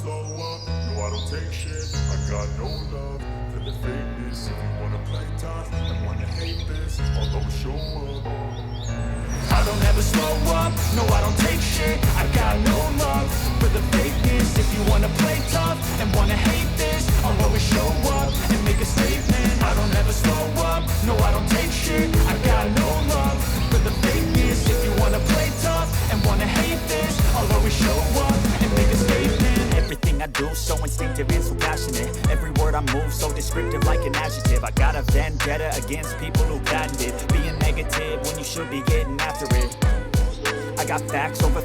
slow up, no I don't take shit. I got no love for the fakeness. If you wanna play tough and wanna hate this, I'll always show up. I don't ever slow up, no I don't take shit. I got no love for the fakeness. If you wanna play tough and wanna hate this, I'll always show up and make a statement. I don't ever slow up, no I don't take shit. I got no love for the fakeness. If you wanna play tough and wanna hate this, I'll always show up and make a statement. Everything I do so instinctive and so passionate. Every word I move so descriptive like an adjective. I got a vendetta against people who patented being negative when you should be getting after it. I got facts over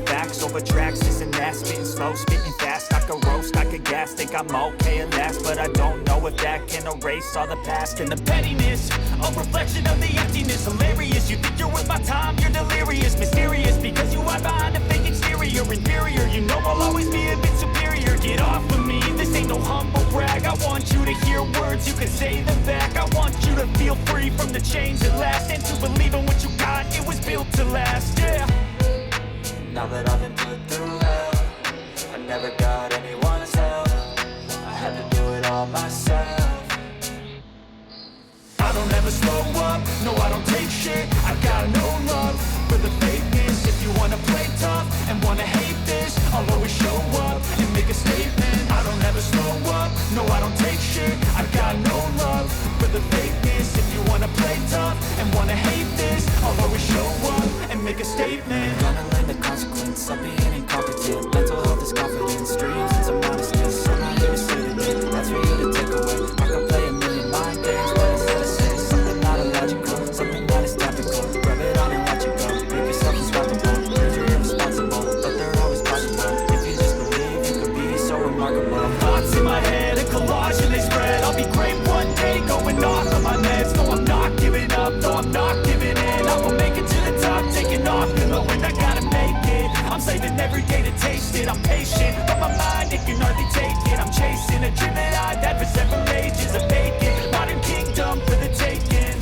tracks, this and that. Spitting slow, spitting fast, I could roast, I could gas. Think I'm okay at last, but I don't know if that can erase all the past. And the pettiness, a reflection of the emptiness. Hilarious, you think you're worth my time, you're delirious. Mysterious, because you hide behind a fake exterior. Inferior, you know I'll always be a bit superior. Get off of me, this ain't no humble brag. I want you to hear words, you can say them back. I want you to feel free from the chains that last, and to believe in what you got, it was built to last, yeah. Now that I've been put through hell, I never got anyone's help. I had to do it all myself. I don't ever slow up, no I don't take shit. I got no love for the fakeness. If you wanna play tough and wanna hate this, I'll always show up and make a statement. I don't ever slow up, no I don't take shit. I got no love for the fakeness. If you wanna play tough and wanna hate this, I'll always show up and make a statement. Gonna learn the consequence of being incompetent. Mental health is confidence, dreams and some modestness. I'm not here to say that that's for you to take away. I could play a million mind games, but instead I say something not illogical, something that is topical. Rub it on and watch it go. Make yourself unstoppable. Dreams are irresponsible, but they're always possible. If you just believe, you could be so remarkable. Thoughts in my head, a collage and they spread. I'll be great one day, going off of my meds. No, I'm not giving up, no, I'm not giving in. I will make it to the top, taking off, you know when I gotta make it. I'm saving every day to taste it. I'm patient, but my mind, it can hardly take it. I'm chasing a dream that I've had for several ages. A vacant, modern kingdom for the taking.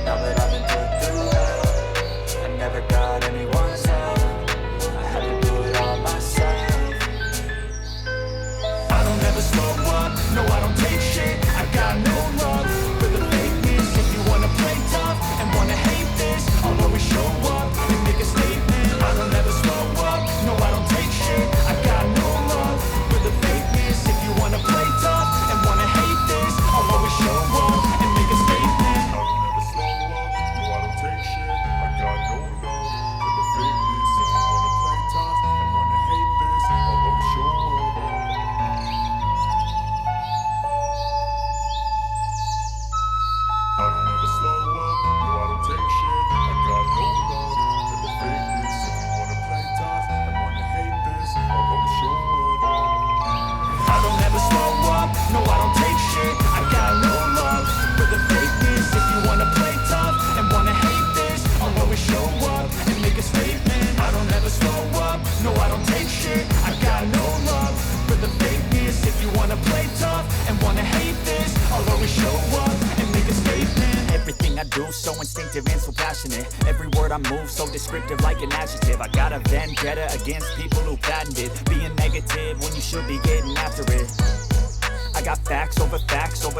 Now that I've been put through hell, I never got anyone's help. I had to do it all myself. I don't ever slow up, no I don't take shit. I got no love for the fakeness. If you wanna play tough and wanna hate this, I'll always show up and make a statement. I don't ever slow up, no I don't take shit. I got no love for the fakeness. If you wanna play tough and wanna hate this, I'll always show up and make a statement. I don't ever slow up, no I don't take shit. I got no love for the fakeness. If you wanna play tough and wanna hate this, I'll always show up. I don't ever slow up, no I don't take shit. I got no love for the fakeness. If you wanna play tough and wanna hate this, I'll always show up. I don't ever slow up, no I don't take shit. I got no love for the fakeness. If you wanna play tough and wanna hate this, I'll always show up and make a statement. I don't ever slow up, no I don't take shit. I got no love for the fakeness. If you wanna play tough and wanna hate this, I'll always show up and make a statement. Everything I do so instinctive and so passionate. Every word I move so descriptive like an adjective. I got a vendetta against people who patented being negative when you should be getting after it. I got facts over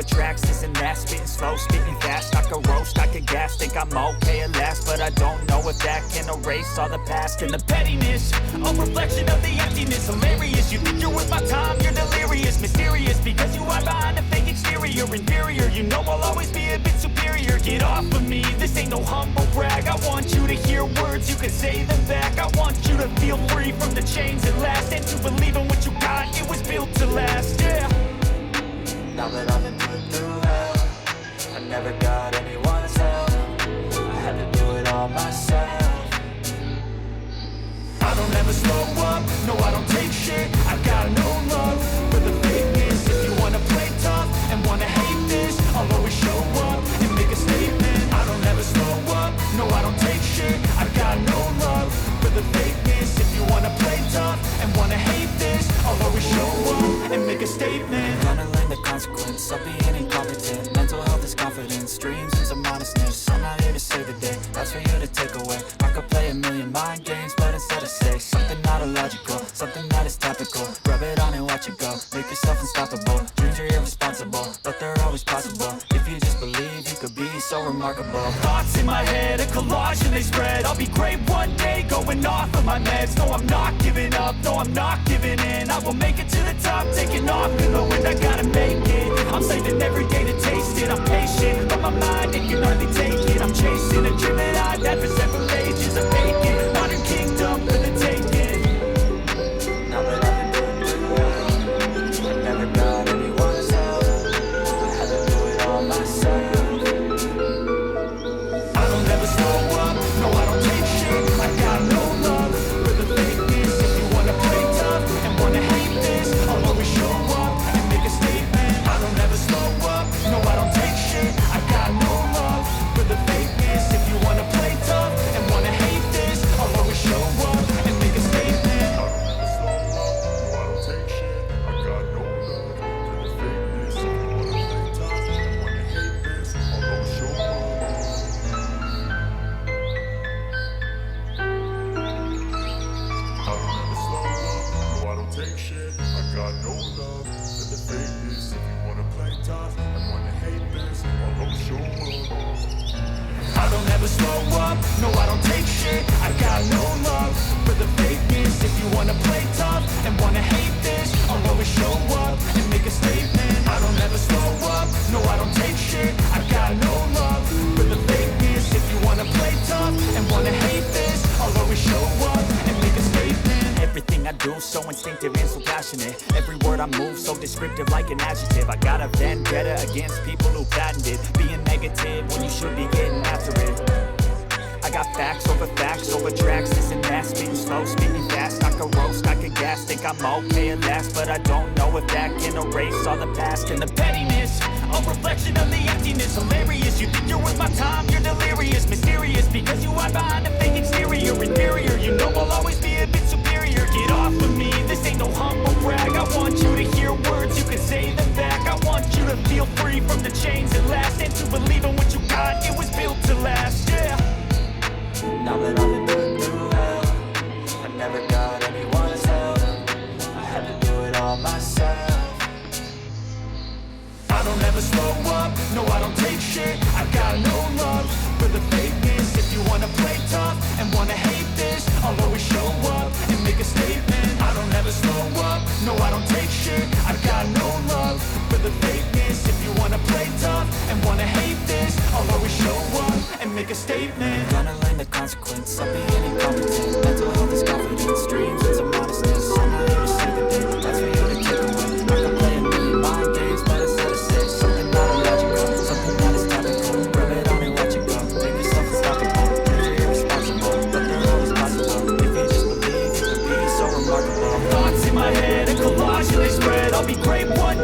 tracks, this and that. Spitting slow, spitting fast, I could roast, I could gas. Think I'm okay at last, but I don't know if that can erase all the past. And the pettiness, a reflection of the emptiness. Hilarious, you think you're worth my time, you're delirious. Mysterious, because you hide behind a fake exterior. Inferior, you know I'll always be a bit superior. Get off of me, this ain't no humble brag. I want you to hear words, you can say them back. I want you to feel free from the chains that last, and to believe in what you got, it was built to last, yeah. Now that I've been put through hell, I never got anyone's help. I had to do it all myself. I don't ever slow up, no I don't take shit. I got no love for the fakeness. If you wanna play tough and wanna hate this, I'll always show up and make a statement. I don't ever slow up, no I don't take shit. I got no love for the fakeness. If you wanna play tough and wanna hate this, I'll always show up and make a statement. Gonna learn the consequence of being incompetent. Mental health is confidence, dreams and some honestness. I'm not here to save the day, that's for you to take away. I could play a million mind games, but instead I say something not illogical, something that is topical. Rub it on and watch it go. Make yourself unstoppable. Dreams are irresponsible, but they're always possible. If you just believe, you could be so remarkable. Thoughts in my head, a collage and they spread. I'll be great one day, going off of my meds. No, I'm not giving up, no, I'm not giving in. I will make it to the top, taking off in the wind. I gotta make it. I'm saving every day to taste it. I'm patient, but my mind, it can hardly take it. I'm chasing a dream that I've had for several ages. I'm vacant, modern kingdom for the taking. Now that I've been doing well, I never got anyone's help. I had to do it all myself. I don't ever slow up, no I don't take shit. I got no love for the fakeness. If you wanna play tough and wanna hate this, I'll always show up and make a statement. I don't ever slow up, no I don't take shit. I got no love for the fakeness. If you wanna play tough and wanna hate this, I'll always show up and make a statement. I don't ever slow up, no I don't take shit. I got no love for the fakeness. If you wanna play tough and wanna hate this, I'll always show up. I don't ever slow up, no I don't take shit. I got no love for the fakeness. If you wanna play tough and wanna hate this, I'll always show up. I don't ever slow up, no I don't take shit. I got no love for the fakeness. If you wanna play tough and wanna hate this, I'll always show up and make a statement. I don't ever slow up, no I don't take shit. I got no love for the fakeness. If you wanna play tough and wanna hate this, I'll always show up and make a statement. Everything I do so instinctive and so passionate. Every word I move so descriptive like an adjective. I got a vendetta against people who patented being negative when you should be getting after it. I got facts over tracks, this and that. Speaking slow, speaking fast. I could roast, I could gas. Think I'm okay at last, but I don't know if that can erase all the past. And the pettiness, a reflection of the emptiness. Hilarious, you think you're worth my time, you're delirious. Mysterious, because you hide behind a fake exterior. Inferior, you know I'll always be a bit superior. Get off of me, this ain't no humble brag. I want you to hear words, you can say them back. I want you to feel free from the chains that last, and to believe in what you got, it was built to last, yeah. Now that I've been put through hell, I never got anyone's help. I had to do it all myself. I don't ever slow up, no I don't take shit. I got no love for the fakeness. If you wanna play tough and wanna hate this, I'll always show up and make a statement. I don't ever slow up, no I don't take shit. I got no love for the fakeness. If you wanna play tough and wanna hate this, I'll always show up and make a statement. Gonna learn the consequence of being incompetent. Mental health is confidence, dreams and some modestness. I'm not here to save the day, that's for you to take away. I can play a million mind games, but instead of say something not illogical, something that is topical. Rub it on and watch it go. Make yourself unstoppable. Dreams are irresponsible, but they're always possible. If you just believe, you could be so remarkable. Thoughts in my head, a collage and they spread. I'll be great one